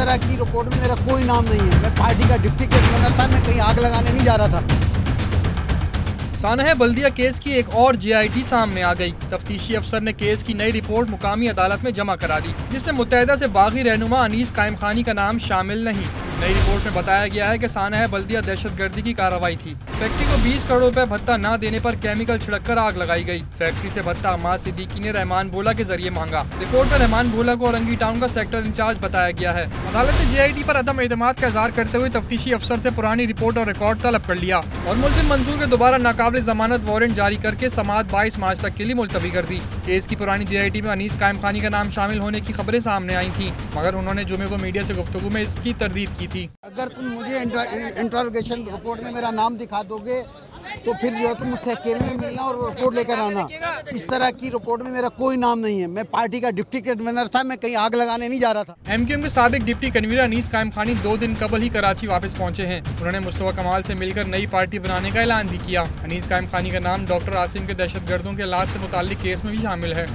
तरह की रिपोर्ट में मेरा कोई नाम नहीं है। मैं पार्टी का डिप्टी कमिश्नर था, मैं कहीं आग लगाने नहीं जा रहा था। सानह बल्दिया केस की एक और JIT सामने आ गई। तफ्तीशी अफसर ने केस की नई रिपोर्ट मुकामी अदालत में जमा करा दी, जिसमें मुत्तहदा से बागी रहनुमा अनीस कायम खानी का नाम शामिल नहीं। नई रिपोर्ट में बताया गया है कि सानह बल्दिया दहशतगर्दी की कार्रवाई थी। फैक्ट्री को 20 करोड़ रुपए भत्ता न देने पर केमिकल छिड़ककर आग लगाई गई। फैक्ट्री से भत्ता अम्माद सिद्दीकी ने रहमान भोला के जरिए मांगा। रिपोर्ट में रहमान भोला को औरंगी टाउन का सेक्टर इंचार्ज बताया गया है। अदालत ने JIT पर अदम एतमाद का इजहार करते हुए तफ्तीशी अफसर से पुरानी रिपोर्ट और रिकॉर्ड तलब कर लिया और मुल्जिम मंसूर के दोबारा नाकाबिल जमानत वारंट जारी करके समाअत 22 मार्च तक के लिए मुलतवी कर दी। केस की पुरानी JIT में अनीस कायम खानी का नाम शामिल होने की खबरें सामने आई थी, मगर उन्होंने जुमे को मीडिया से गुफ्तगू में इसकी तरदीद की थी। अगर तुम मुझे इंट्रोगेशन रिपोर्ट में मेरा नाम दिखा दोगे तो फिर जो है तुम मुझसे अकेले में मिलना और रिपोर्ट लेकर आना। इस तरह की रिपोर्ट में मेरा कोई नाम नहीं है। मैं पार्टी का डिप्टी कन्वीनर था, मैं कहीं आग लगाने नहीं जा रहा था। MQM के साबिक डिप्टी कन्वीनर अनीस कायम खानी 2 दिन कबल ही कराची वापस पहुंचे हैं। उन्होंने मुस्तफा कमाल से मिलकर नई पार्टी बनाने का ऐलान भी किया। अनीस कायम खानी का नाम डॉक्टर आसिम के दहशतगर्दों के इलाज से मुताल्लिक केस में भी शामिल है।